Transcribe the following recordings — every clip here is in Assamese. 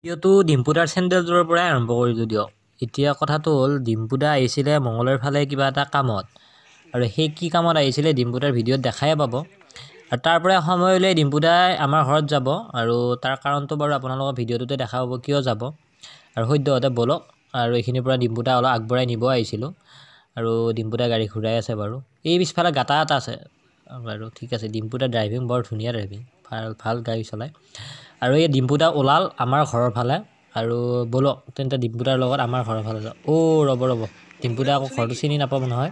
ভিডিঅ'টো ডিম্পুদাৰ চেণ্ডেলযোৰৰ পৰাই আৰম্ভ কৰিলোঁ দিয়ক। এতিয়া কথাটো হ'ল ডিম্পুদা আহিছিলে মঙলৰ ফালে কিবা এটা কামত, আৰু সেই কি কামত আহিছিলে ডিম্পুদাৰ ভিডিঅ'ত দেখাই পাব। আৰু তাৰ পৰাই সময় উলিয়াই ডিম্পুদাই আমাৰ ঘৰত যাব, আৰু তাৰ কাৰণটো বাৰু আপোনালোকৰ ভিডিঅ'টোতে দেখা পাব কিয় যাব। আৰু সদ্যহতে বলক, আৰু এইখিনিৰ পৰা ডিম্পুদা অলপ আগবঢ়াই নিব আহিছিলোঁ, আৰু ডিম্পুদাই গাড়ী ঘূৰাই আছে বাৰু। এই পিছফালে গাঁতা এটা আছে বাৰু, ঠিক আছে। ডিম্পুদাৰ ড্ৰাইভিং বৰ ধুনীয়া ড্ৰাইভিং, ভাল গাড়ী চলায়। আৰু এই ডিম্পুদা ওলাল আমাৰ ঘৰৰ ফালে, আৰু বলক তেন্তে ডিম্পুদাৰ লগত আমাৰ ঘৰৰ ফালে যাওঁ। ৰ'ব ডিম্পুদা আকৌ ঘৰটো চিনি নাপাব নহয়,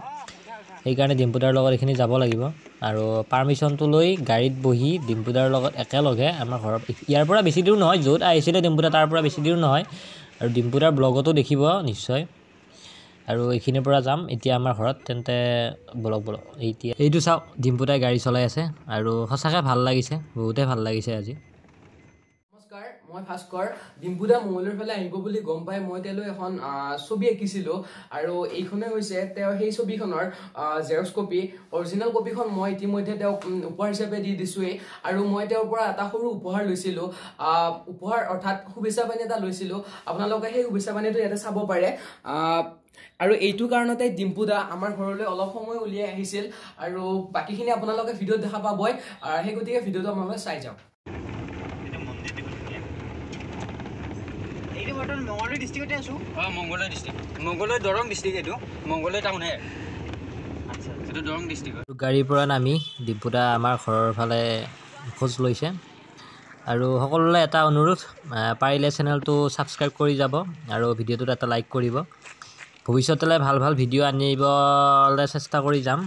সেইকাৰণে ডিম্পুদাৰ লগত এইখিনি যাব লাগিব। আৰু পাৰ্মিশ্যনটো লৈ গাড়ীত বহি ডিম্পুদাৰ লগত একেলগে আমাৰ ঘৰৰ, ইয়াৰ পৰা বেছি দূৰ নহয়, য'ত আহিছিলে ডিম্পুদা তাৰ পৰা বেছি দূৰ নহয়। আৰু ডিম্পুদাৰ ব্লগতো দেখিব নিশ্চয়। আৰু এইখিনিৰ পৰা যাম এতিয়া আমাৰ ঘৰত, তেন্তে বলক। এতিয়া এইটো চাওক, ডিম্পুদাই গাড়ী চলাই আছে, আৰু সঁচাকৈ ভাল লাগিছে, বহুতেই ভাল লাগিছে আজি। নমস্কাৰ, মই ভাস্কৰ। ডিম্পুদা মঙলৰ ফালে আহিব বুলি গম পাই মই তেওঁলৈ এখন ছবি আঁকিছিলোঁ, আৰু এইখনে হৈছে তেওঁৰ সেই ছবিখনৰ জেৰক্স কপি। অৰিজিনেল কপিখন মই ইতিমধ্যে তেওঁক উপহাৰ হিচাপে দি দিছোঁৱেই, আৰু মই তেওঁৰ পৰা এটা সৰু উপহাৰ লৈছিলোঁ, উপহাৰ অৰ্থাৎ শুভেচ্ছা বাণী এটা লৈছিলোঁ। আপোনালোকে সেই শুভেচ্ছা বাণীটো ইয়াতে চাব পাৰে। আৰু এইটো কাৰণতে ডিম্পুদা আমাৰ ঘৰলৈ অলপ সময় উলিয়াই আহিছিল, আৰু বাকীখিনি আপোনালোকে ভিডিঅ'ত দেখা পাবই। সেই গতিকে ভিডিঅ'টো আপোনালোকে চাই যাওক। মঙ্গলদৈ ডিষ্ট্ৰিক্টতে আছো। Mangaldai district, Mangaldai Darrang district. এইটো মঙ্গলদৈ টাউনহে। আচ্ছা, এইটো দৰং ডিষ্ট্ৰিক্ট। গাড়ীৰ পৰা নামি ডিম্পুদা আমাৰ ঘৰৰ ফালে খোজ লৈছে। আৰু সকলোলৈ এটা অনুৰোধ, পাৰিলে চেনেলটো ছাবস্ক্ৰাইব কৰি যাব, আৰু ভিডিঅ'টোত এটা লাইক কৰিব। ভৱিষ্যতলৈ ভাল ভিডিঅ' আনিবলৈ চেষ্টা কৰি যাম।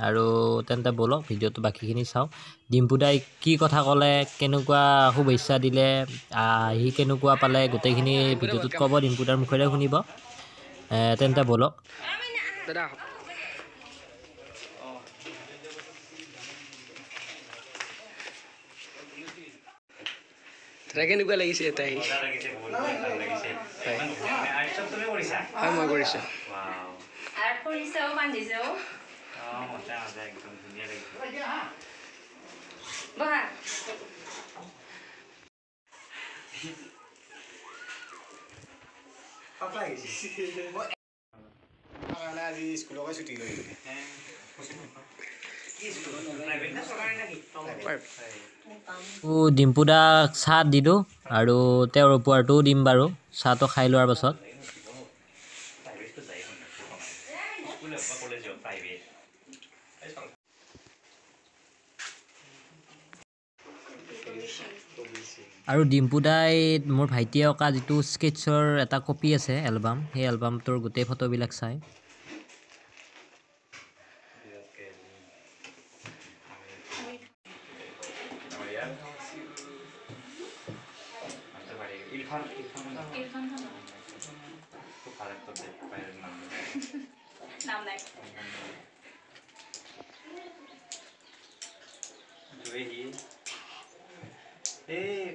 আৰু তেন্তে বলক ভিডিঅ'টো বাকীখিনি চাওঁ। ডিম্পুদাই কি কথা ক'লে, কেনেকুৱা শুভেচ্ছা দিলে, সি কেনেকুৱা পালে, গোটেইখিনি ভিডিঅ'টোত ক'ব, ডিম্পুদাৰ মুখেৰে শুনিব। তেন্তে বলক। দাদা কেনেকুৱা লাগিছে তাই? হয়, মই কৰিছোঁ। আজি স্কুলকে ছুটি কৰিলোঁ। ডিম্পুদাক চাহ দিলোঁ, আৰু তেওঁৰ উপহাৰটোও দিম বাৰু চাহটো খাই লোৱাৰ পাছত। আৰু ডিম্পুদাই মোৰ ভাইটিয়ে অঁকা যিটো স্কেটছৰ এটা কপি আছে এলবাম, সেই এলবামটোৰ গোটেই ফটোবিলাক চায়।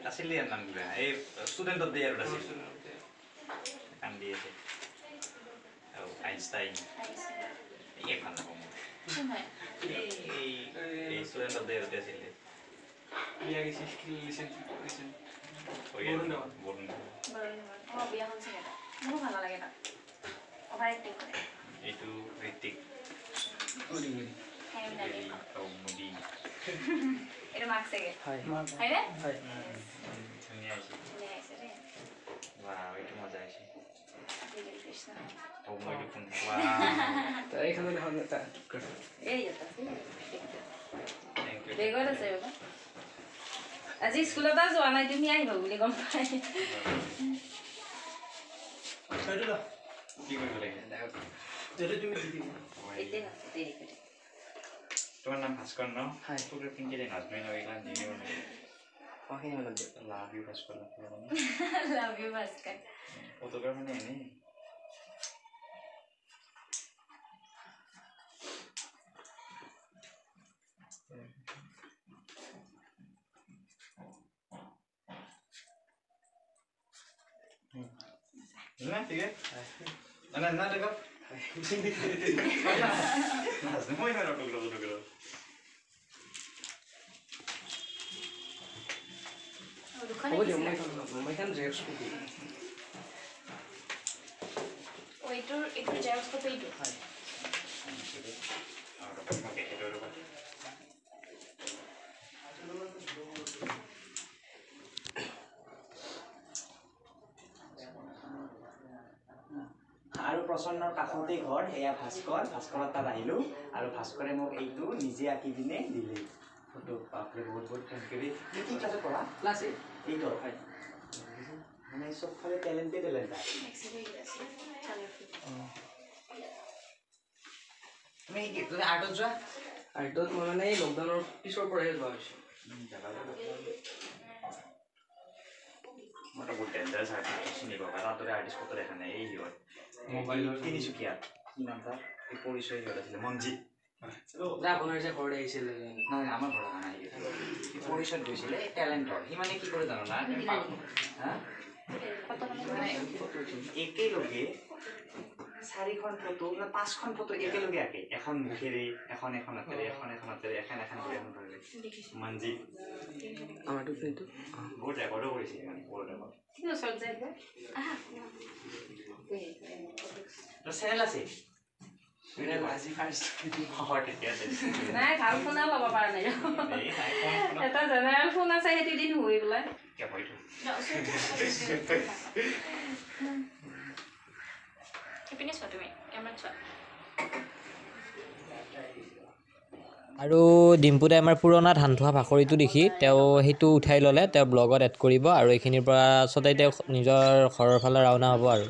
আছিলে ইয়াৰ নামবিলাক, এই ষ্টুডেণ্ট অফ দ্য ইয়াৰত আছিল, কাম দি আছে। আৰু আইনষ্টাইন এই ভাল নাপাওঁ মই, এই ষ্টুডেণ্ট অফ দ্য ইয়াৰতে আছিলে। এইটো ঋতিক, মোদী। এটা মাৰ্ক চাগে হয়নে? ধুনীয়া হৈছে। এইটো মজা হৈছে। আজি স্কুলত যোৱা নাই, তুমি আহিবা বুলি গম পাই। কি কৰিব লাগে? তোমাৰ নাম ভাস্কৰ ন? পিন্ধিলে নাজমেই নগিলা নিদিব লাগে। Love you Bhaskar. Love you Bhaskar. Photograph মানে এনেই। ঠিক আছে না দেখো মই না হ'ব দিয়ক মই এখন জেৰক্স কপি এইটোৰ জেৰক্স কপি এইটো আৰু প্ৰচন্নৰ কাষতেই ঘৰ এয়া ভাস্কৰৰ তাত আহিলোঁ আৰু ভাস্কৰে মোক এইটো নিজে আঁকি পিনে দিলে ফটো বাপৰে বহুত থেংক ইউ কি ক্লাছত পঢ়া ক্লাছ এইটো হয় মানে চবফালে টেলেণ্টেড তুমি আৰ্টত যোৱা আৰ্টত মই মানে এই লকডাউনৰ পিছৰ পৰাই যোৱা হৈছোঁ মই বহুত ডেঞ্জাৰাছ আৰ্টিষ্ট চিনি পাবা তাতৰে আৰ্টিষ্ট ক'তো দেখা নাই এই সিহঁত মোবাইলৰ তিনিচুকীয়া কি নাম তাৰ এই পৰিচয় সিহঁত আছিলে মঞ্জিত আপোনাৰ যে ঘৰতে আহিছিলে নহয় আমাৰ ঘৰত অহা নাই পৰিচয়ত গৈছিলে টেলেণ্টৰ সি মানে কি কৰে জানো না একেলগে 4খন ফটো বা 5খন ফটো একেলগে আঁকে এখন মুখেৰে এখন হাতেৰে এখন হাতেৰে এখন কৰি এখন ধৰিলে মঞ্জিত আমাৰটো কিন্তু বহুত ৰেকৰ্ডো কৰিছে মানে বহুত ৰেকৰ্ড চেনেল আছে আজি ফাৰ্ষ্ট নাই ভাল ফোন ল'ব পৰা নাই এটা জেনেৰেল ফোন আছে সেইটো দিন হৈ বোলে ইপিনে চোৱা তুমি কেমেৰাত চোৱা আৰু ডিম্পুদাই আমাৰ পুৰণা ধান থোৱা ভাকৰিটো দেখি তেওঁ সেইটো উঠাই ল'লে তেওঁ ব্লগত এড কৰিব আৰু এইখিনিৰ পৰা সদায় তেওঁ নিজৰ ঘৰৰ ফালে ৰাওনা হ'ব আৰু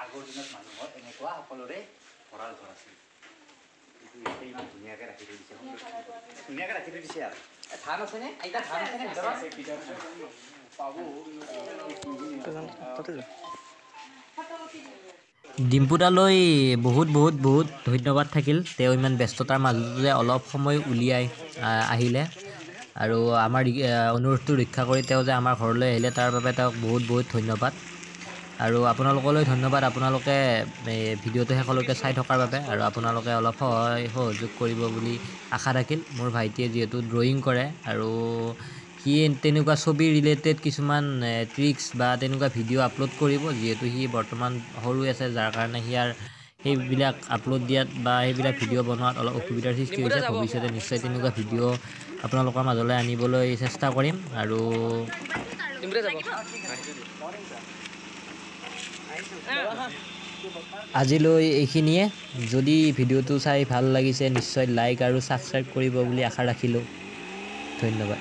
আগৰ দিনত মানুহৰ এনেকুৱা সকলোৰে ভঁৰাল ঘৰ আছিল ইমান ধুনীয়াকৈ ৰাখি থৈ দিছে ধুনীয়াকৈ ৰাখি থৈ দিছে আৰু ধান আছেনে এতিয়া ধান আছেনে ডিম্পুদালৈ বহুত বহুত বহুত ধন্যবাদ থাকিল তেওঁ ইমান ব্যস্ততাৰ মাজতো যে অলপ সময় উলিয়াই আহিলে আৰু আমাৰ অনুৰোধটো ৰক্ষা কৰি তেওঁ যে আমাৰ ঘৰলৈ আহিলে তাৰ বাবে তেওঁক বহুত বহুত ধন্যবাদ আৰু আপোনালোকলৈ ধন্যবাদ আপোনালোকে ভিডিঅ'টো শেষলৈকে চাই থকাৰ বাবে আৰু আপোনালোকে অলপ সহযোগ কৰিব বুলি আশা থাকিল মোৰ ভাইটিয়ে যিহেতু ড্ৰয়িং কৰে আৰু সি তেনেকুৱা ছবি ৰিলেটেড কিছুমান ট্ৰিক্স বা তেনেকুৱা ভিডিঅ' আপলোড কৰিব যিহেতু সি বৰ্তমান সৰু আছে যাৰ কাৰণে সি আৰু সেইবিলাক আপলোড দিয়াত বা সেইবিলাক ভিডিঅ' বনোৱাত অলপ অসুবিধাৰ সৃষ্টি হৈছে ভৱিষ্যতে নিশ্চয় তেনেকুৱা ভিডিঅ' আপোনালোকৰ মাজলৈ আনিবলৈ চেষ্টা কৰিম আৰু আজিলৈ এইখিনিয়ে যদি ভিডিঅ'টো চাই ভাল লাগিছে নিশ্চয় লাইক আৰু ছাবস্ক্ৰাইব কৰিব বুলি আশা ৰাখিলোঁ ধন্যবাদ